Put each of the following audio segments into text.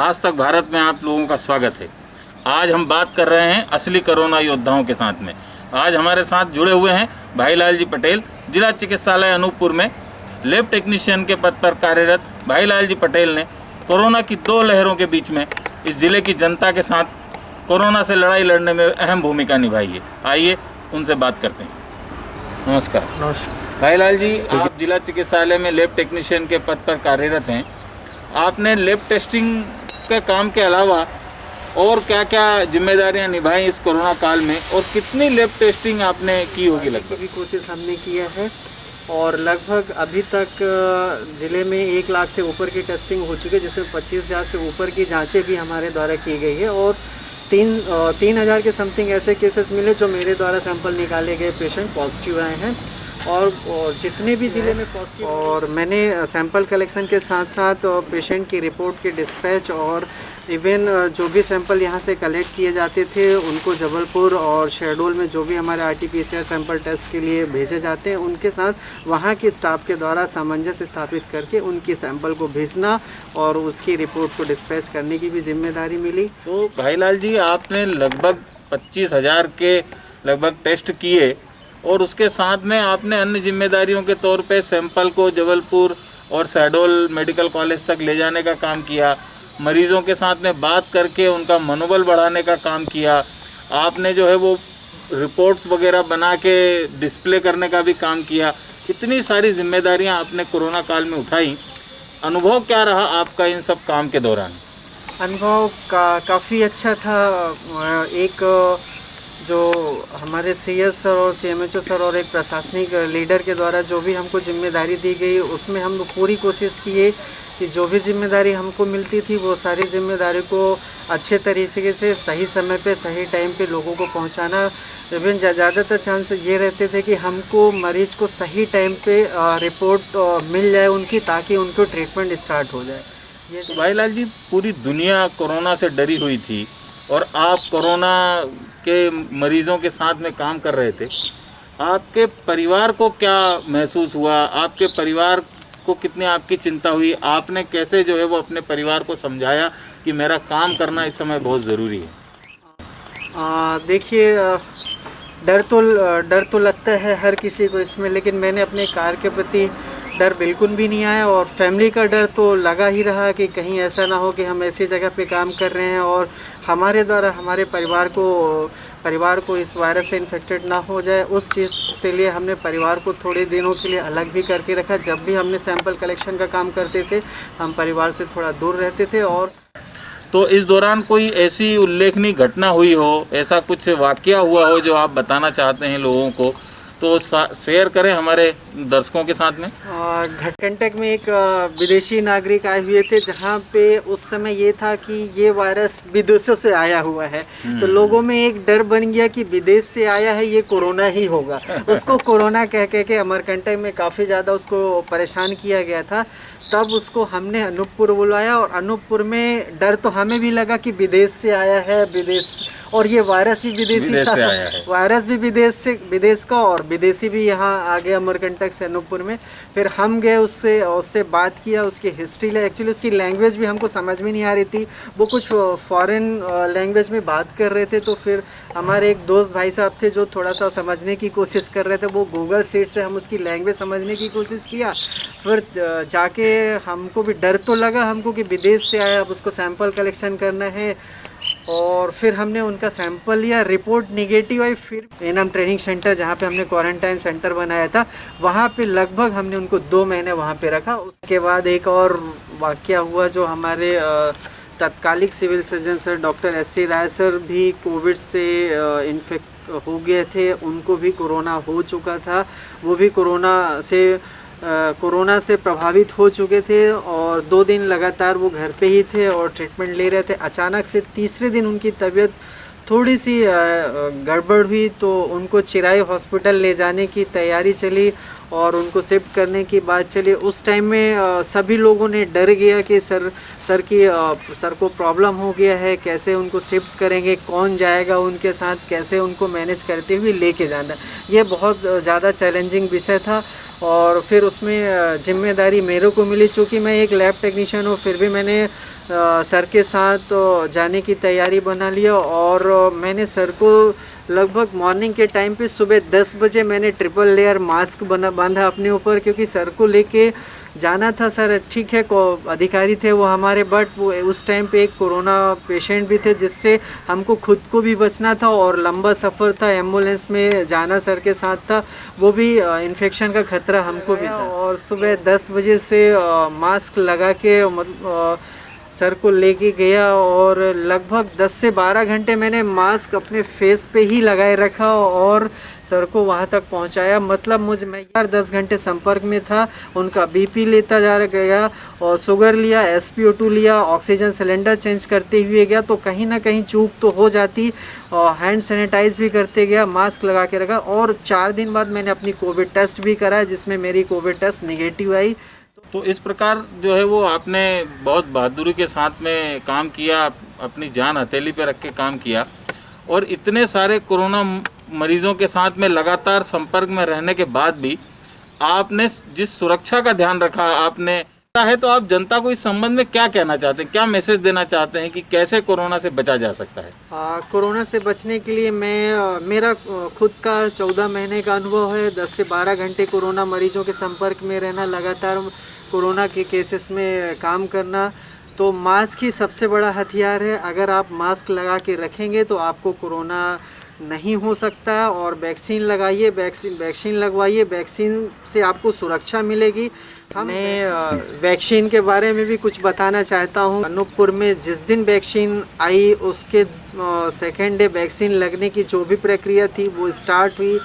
आज तक भारत में आप लोगों का स्वागत है। आज हम बात कर रहे हैं असली कोरोना योद्धाओं के साथ में। आज हमारे साथ जुड़े हुए हैं भाईलाल जी पटेल, जिला चिकित्सालय अनूपपुर में लैब टेक्नीशियन के पद पर कार्यरत भाईलाल जी पटेल ने कोरोना की 2 लहरों के बीच में इस जिले की जनता के साथ कोरोना से लड़ाई लड़ने में अहम भूमिका निभाई है। आइए उनसे बात करते हैं। नमस्कार। नमस्कार भाईलाल जी, आप जिला चिकित्सालय में लैब टेक्नीशियन के पद पर कार्यरत हैं। आपने लैब टेस्टिंग के काम के अलावा और क्या क्या जिम्मेदारियां निभाई इस कोरोना काल में, और कितनी लैब टेस्टिंग आपने की होगी? लगभग की कोशिश हमने किया है और लगभग अभी तक ज़िले में 1 लाख से ऊपर की टेस्टिंग हो चुकी है, जिसमें 25,000 से ऊपर की जांचें भी हमारे द्वारा की गई है और 3,000 के समथिंग ऐसे केसेस मिले जो मेरे द्वारा सैंपल निकाले गए पेशेंट पॉजिटिव आए हैं। और जितने भी ज़िले में पॉजिटिव, और मैंने सैंपल कलेक्शन के साथ साथ पेशेंट की रिपोर्ट की डिस्पैच और इवन जो भी सैंपल यहाँ से कलेक्ट किए जाते थे उनको जबलपुर और शहडोल में जो भी हमारे RT-PCR सैंपल टेस्ट के लिए भेजे जाते हैं, उनके साथ वहाँ के स्टाफ के द्वारा सामंजस्य स्थापित करके उनकी सैंपल को भेजना और उसकी रिपोर्ट को डिस्पैच करने की भी जिम्मेदारी मिली। तो भाईलाल जी, आपने लगभग 25,000 के लगभग टेस्ट किए और उसके साथ में आपने अन्य जिम्मेदारियों के तौर पे सैंपल को जबलपुर और शहडोल मेडिकल कॉलेज तक ले जाने का काम किया, मरीजों के साथ में बात करके उनका मनोबल बढ़ाने का काम किया, आपने जो है वो रिपोर्ट्स वगैरह बना के डिस्प्ले करने का भी काम किया। इतनी सारी जिम्मेदारियां आपने कोरोना काल में उठाई। अनुभव क्या रहा आपका इन सब काम के दौरान? अनुभव काफ़ी अच्छा था। एक जो हमारे CS सर और CMHO सर और एक प्रशासनिक लीडर के द्वारा जो भी हमको जिम्मेदारी दी गई, उसमें हम पूरी कोशिश किए कि जो भी जिम्मेदारी हमको मिलती थी वो सारी जिम्मेदारी को अच्छे तरीके से सही समय पे सही टाइम पे लोगों को पहुंचाना। इवन ज़्यादातर चांस ये रहते थे कि हमको मरीज़ को सही टाइम पे रिपोर्ट मिल जाए उनकी, ताकि उनको ट्रीटमेंट स्टार्ट हो जाए। ये तो भाईलाल जी, पूरी दुनिया कोरोना से डरी हुई थी और आप कोरोना के मरीजों के साथ में काम कर रहे थे। आपके परिवार को क्या महसूस हुआ? आपके परिवार को कितनी आपकी चिंता हुई? आपने कैसे जो है वो अपने परिवार को समझाया कि मेरा काम करना इस समय बहुत ज़रूरी है? देखिए, डर तो लगता है हर किसी को इसमें, लेकिन मैंने अपने कार्य के प्रति डर बिल्कुल भी नहीं आया और फैमिली का डर तो लगा ही रहा कि कहीं ऐसा ना हो कि हम ऐसी जगह पे काम कर रहे हैं और हमारे द्वारा हमारे परिवार को इस वायरस से इन्फेक्टेड ना हो जाए। उस चीज़ के लिए हमने परिवार को थोड़े दिनों के लिए अलग भी करके रखा। जब भी हमने सैंपल कलेक्शन का काम करते थे हम परिवार से थोड़ा दूर रहते थे। और तो इस दौरान कोई ऐसी उल्लेखनीय घटना हुई हो, ऐसा कुछ वाकया हुआ हो जो आप बताना चाहते हैं लोगों को, तो शेयर करें हमारे दर्शकों के साथ में। घटकंटक में एक विदेशी नागरिक आए हुए थे, जहाँ पे उस समय ये था कि ये वायरस विदेशों से आया हुआ है, तो लोगों में एक डर बन गया कि विदेश से आया है ये कोरोना ही होगा। उसको कोरोना कह के अमरकंटक में काफ़ी ज़्यादा उसको परेशान किया गया था। तब उसको हमने अनूपपुर बुलाया और अनूपपुर में डर तो हमें भी लगा कि विदेश से आया है, और ये वायरस भी विदेशी था, वायरस भी विदेश का और विदेशी भी यहाँ आ गया अमरकंटक से अनूपपुर में। फिर हम गए उससे बात किया, उसकी हिस्ट्री एक्चुअली उसकी लैंग्वेज भी हमको समझ में नहीं आ रही थी, वो कुछ फॉरेन लैंग्वेज में बात कर रहे थे। तो फिर हमारे एक दोस्त भाई साहब थे जो थोड़ा सा समझने की कोशिश कर रहे थे, वो गूगल सीट से हम उसकी लैंग्वेज समझने की कोशिश किया। फिर जाके हमको भी डर तो लगा हमको कि विदेश से आया, अब उसको सैंपल कलेक्शन करना है। और फिर हमने उनका सैंपल लिया, रिपोर्ट निगेटिव आई। फिर एनएम ट्रेनिंग सेंटर जहाँ पे हमने क्वारंटाइन सेंटर बनाया था, वहाँ पे लगभग हमने उनको 2 महीने वहाँ पे रखा। उसके बाद एक और वाकया हुआ जो हमारे तत्कालिक civil surgeon sir doctor SC Rai sir भी कोविड से इन्फेक्ट हो गए थे, उनको भी कोरोना हो चुका था। वो भी कोरोना से प्रभावित हो चुके थे और 2 दिन लगातार वो घर पे ही थे और ट्रीटमेंट ले रहे थे। अचानक से तीसरे दिन उनकी तबीयत थोड़ी सी गड़बड़ हुई, तो उनको चिराई हॉस्पिटल ले जाने की तैयारी चली और उनको शिफ्ट करने की बात चली। उस टाइम में सभी लोगों ने डर गया कि सर को प्रॉब्लम हो गया है, कैसे उनको शिफ्ट करेंगे, कौन जाएगा उनके साथ, कैसे उनको मैनेज करते हुए लेके जाना। ये बहुत ज़्यादा चैलेंजिंग विषय था। और फिर उसमें जिम्मेदारी मेरे को मिली, चूँकि मैं एक लैब टेक्नीशियन हूँ, फिर भी मैंने सर के साथ जाने की तैयारी बना लिया। और मैंने सर को लगभग मॉर्निंग के टाइम पे सुबह 10 बजे मैंने ट्रिपल लेयर मास्क बांधा अपने ऊपर, क्योंकि सर को लेके जाना था। सर ठीक है अधिकारी थे वो हमारे, बट वो उस टाइम पे एक कोरोना पेशेंट भी थे, जिससे हमको खुद को भी बचना था और लंबा सफ़र था, एम्बुलेंस में जाना सर के साथ था, वो भी इन्फेक्शन का खतरा हमको भी था। और सुबह 10 बजे से मास्क लगा के सर को लेके गया और लगभग 10 से 12 घंटे मैंने मास्क अपने फेस पे ही लगाए रखा और सर को वहाँ तक पहुँचाया। मतलब मैं 10 घंटे संपर्क में था, उनका बीपी लेता जा गया और शुगर लिया, SpO2 लिया, ऑक्सीजन सिलेंडर चेंज करते हुए गया। तो कहीं ना कहीं चूक तो हो जाती, और हैंड सैनिटाइज भी करते गया, मास्क लगा के रखा। और 4 दिन बाद मैंने अपनी कोविड टेस्ट भी कराया, जिसमें मेरी कोविड टेस्ट निगेटिव आई। तो इस प्रकार जो है वो आपने बहुत बहादुरी के साथ में काम किया, अपनी जान हथेली पे रख के काम किया, और इतने सारे कोरोना मरीजों के साथ में लगातार संपर्क में रहने के बाद भी आपने जिस सुरक्षा का ध्यान रखा आपने है, तो आप जनता को इस संबंध में क्या कहना चाहते हैं, क्या मैसेज देना चाहते हैं कि कैसे कोरोना से बचा जा सकता है? कोरोना से बचने के लिए मेरा खुद का 14 महीने का अनुभव है। 10 से 12 घंटे कोरोना मरीजों के संपर्क में रहना, लगातार कोरोना के केसेस में काम करना। तो मास्क ही सबसे बड़ा हथियार है। अगर आप मास्क लगा के रखेंगे तो आपको कोरोना नहीं हो सकता। और वैक्सीन लगाइए, वैक्सीन लगवाइए, वैक्सीन से आपको सुरक्षा मिलेगी। मैं वैक्सीन के बारे में भी कुछ बताना चाहता हूँ। अनूपपुर में जिस दिन वैक्सीन आई, उसके सेकेंड डे वैक्सीन लगने की जो भी प्रक्रिया थी वो स्टार्ट हुई।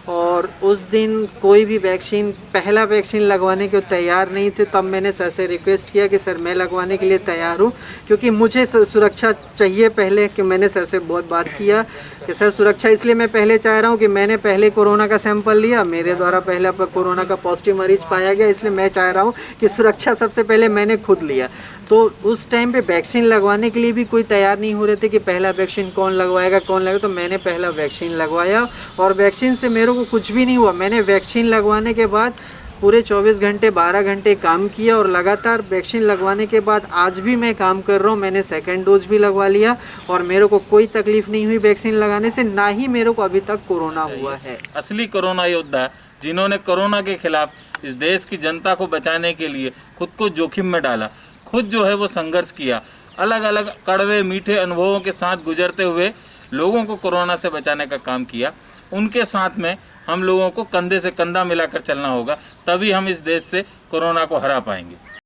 और उस दिन कोई भी पहला वैक्सीन लगवाने को तैयार नहीं थे। तब मैंने सर से रिक्वेस्ट किया कि सर मैं लगवाने के लिए तैयार हूँ, क्योंकि मुझे सुरक्षा चाहिए पहले। कि मैंने सर से बहुत बात किया कि सर सुरक्षा इसलिए मैं पहले चाह रहा हूँ कि मैंने पहले कोरोना का सैंपल लिया, मेरे द्वारा पहला कोरोना का पॉजिटिव मरीज पाया गया, इसलिए मैं चाह रहा हूँ कि सुरक्षा सबसे पहले मैंने खुद लिया। तो उस टाइम पे वैक्सीन लगवाने के लिए भी कोई तैयार नहीं हो रहे थे कि पहला वैक्सीन कौन लगवाएगा। तो मैंने पहला वैक्सीन लगवाया और वैक्सीन से मेरे को कुछ भी नहीं हुआ। मैंने वैक्सीन लगवाने के बाद पूरे 24 घंटे 12 घंटे काम किया और लगातार वैक्सीन लगवाने के बाद आज भी मैं काम कर रहा हूँ। मैंने सेकेंड डोज भी लगवा लिया और मेरे को कोई तकलीफ नहीं हुई वैक्सीन लगाने से, ना ही मेरे को अभी तक कोरोना हुआ है। असली कोरोना योद्धा जिन्होंने कोरोना के खिलाफ इस देश की जनता को बचाने के लिए खुद को जोखिम में डाला, खुद जो है वो संघर्ष किया, अलग अलग कड़वे मीठे अनुभवों के साथ गुजरते हुए लोगों को कोरोना से बचाने का काम किया। उनके साथ में हम लोगों को कंधे से कंधा मिलाकर चलना होगा, तभी हम इस देश से कोरोना को हरा पाएंगे।